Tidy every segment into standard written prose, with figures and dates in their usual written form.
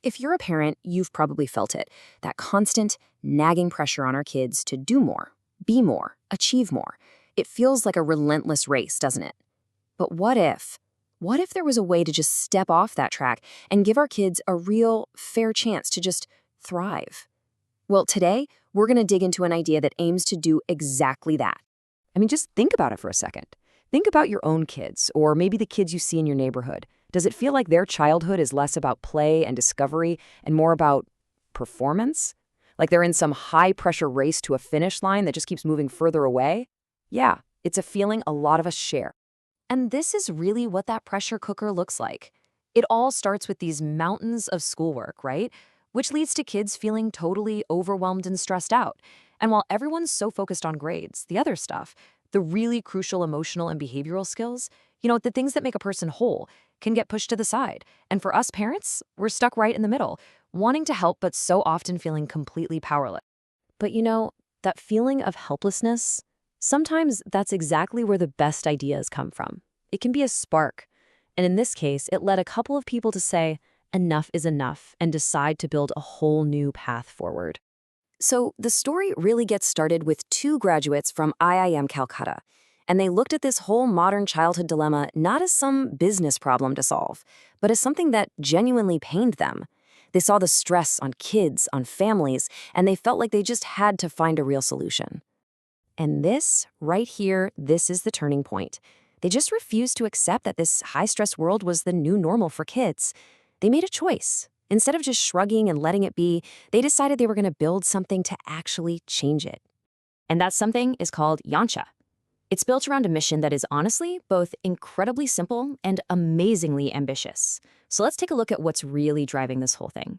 If you're a parent, you've probably felt it. That constant, nagging pressure on our kids to do more, be more, achieve more. It feels like a relentless race, doesn't it? But what if? What if there was a way to just step off that track and give our kids a real, fair chance to just thrive? Well, today, we're going to dig into an idea that aims to do exactly that. Just think about it for a second. Think about your own kids, or maybe the kids you see in your neighborhood. Does it feel like their childhood is less about play and discovery and more about performance? Like they're in some high-pressure race to a finish line that just keeps moving further away? Yeah, it's a feeling a lot of us share. And this is really what that pressure cooker looks like. It all starts with these mountains of schoolwork, right? Which leads to kids feeling totally overwhelmed and stressed out. And while everyone's so focused on grades, the other stuff, the really crucial emotional and behavioral skills, the things that make a person whole, can get pushed to the side. And for us parents, we're stuck right in the middle, wanting to help but so often feeling completely powerless. But that feeling of helplessness, sometimes that's exactly where the best ideas come from. It can be a spark. And in this case, it led a couple of people to say, enough is enough, and decide to build a whole new path forward. So the story really gets started with two graduates from IIM Calcutta. And they looked at this whole modern childhood dilemma not as some business problem to solve, but as something that genuinely pained them. They saw the stress on kids, on families, and they felt like they just had to find a real solution. And this, right here, this is the turning point. They just refused to accept that this high-stress world was the new normal for kids. They made a choice. Instead of just shrugging and letting it be, they decided they were going to build something to actually change it. And that something is called Yancha. It's built around a mission that is honestly both incredibly simple and amazingly ambitious. So let's take a look at what's really driving this whole thing.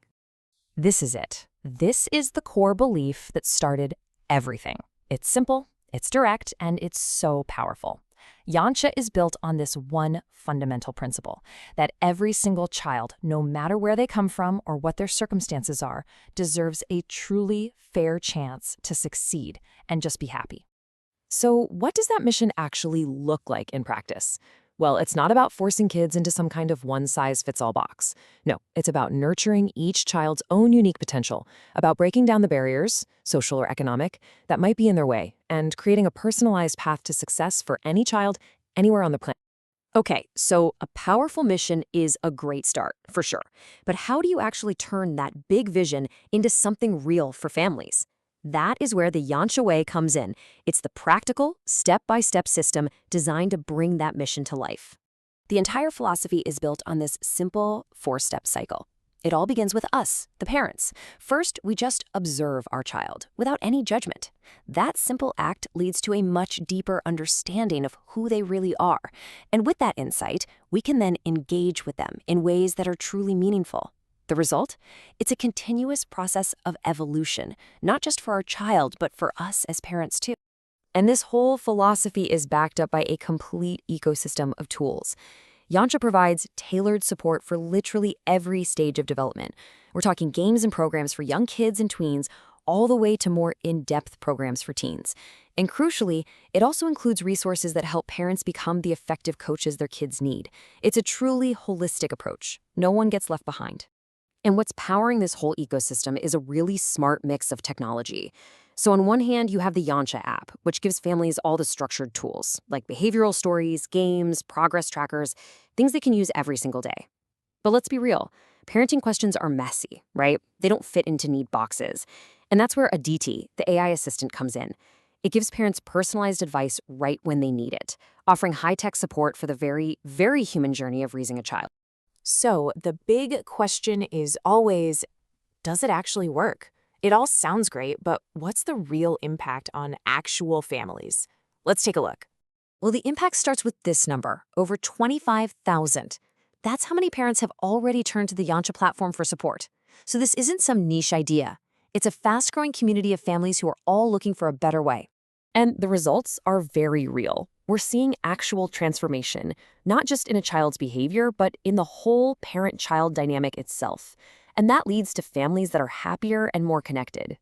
This is it. This is the core belief that started everything. It's simple, it's direct, and it's so powerful. Yancha is built on this one fundamental principle, that every single child, no matter where they come from or what their circumstances are, deserves a truly fair chance to succeed and just be happy. So what does that mission actually look like in practice? Well, it's not about forcing kids into some kind of one-size-fits-all box. No, it's about nurturing each child's own unique potential, about breaking down the barriers, social or economic, that might be in their way, and creating a personalized path to success for any child anywhere on the planet. Okay, so a powerful mission is a great start, for sure. But how do you actually turn that big vision into something real for families? That is where the Yancha way comes in. It's the practical, step-by-step system designed to bring that mission to life. The entire philosophy is built on this simple four-step cycle. It all begins with us, the parents. First, we just observe our child without any judgment. That simple act leads to a much deeper understanding of who they really are. And with that insight, we can then engage with them in ways that are truly meaningful. The result? It's a continuous process of evolution, not just for our child, but for us as parents too. And this whole philosophy is backed up by a complete ecosystem of tools. Yancha provides tailored support for literally every stage of development. We're talking games and programs for young kids and tweens, all the way to more in-depth programs for teens. And crucially, it also includes resources that help parents become the effective coaches their kids need. It's a truly holistic approach. No one gets left behind. And what's powering this whole ecosystem is a really smart mix of technology. So on one hand, you have the Yancha app, which gives families all the structured tools, like behavioral stories, games, progress trackers, things they can use every single day. But let's be real, parenting questions are messy, right? They don't fit into neat boxes. And that's where Aditi, the AI assistant, comes in. It gives parents personalized advice right when they need it, offering high-tech support for the very, very human journey of raising a child. So the big question is always, does it actually work? It all sounds great, but what's the real impact on actual families? Let's take a look. Well, the impact starts with this number, over 25,000. That's how many parents have already turned to the Yancha platform for support. So this isn't some niche idea. It's a fast-growing community of families who are all looking for a better way. And the results are very real. We're seeing actual transformation, not just in a child's behavior, but in the whole parent-child dynamic itself. And that leads to families that are happier and more connected.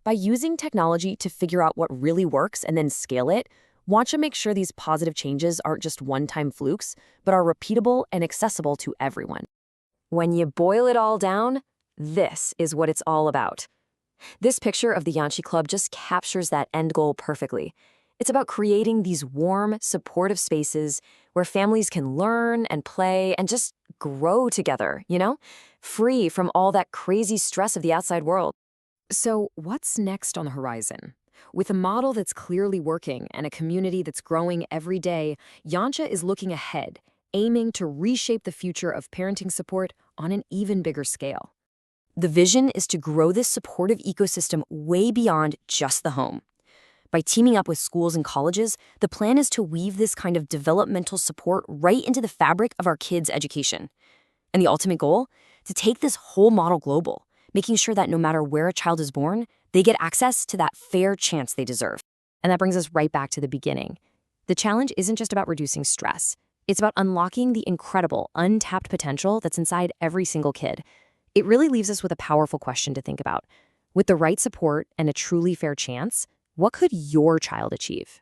By using technology to figure out what really works and then scale it, Yancha makes sure these positive changes aren't just one-time flukes, but are repeatable and accessible to everyone. when you boil it all down, this is what it's all about. This picture of the Yanchi Club just captures that end goal perfectly. It's about creating these warm, supportive spaces where families can learn and play and just grow together, free from all that crazy stress of the outside world. So, what's next on the horizon? With a model that's clearly working and a community that's growing every day, Yancha is looking ahead, aiming to reshape the future of parenting support on an even bigger scale. The vision is to grow this supportive ecosystem way beyond just the home. By teaming up with schools and colleges, the plan is to weave this kind of developmental support right into the fabric of our kids' education. And the ultimate goal? To take this whole model global, making sure that no matter where a child is born, they get access to that fair chance they deserve. And that brings us right back to the beginning. The challenge isn't just about reducing stress. It's about unlocking the incredible, untapped potential that's inside every single kid. It really leaves us with a powerful question to think about. With the right support and a truly fair chance, what could your child achieve?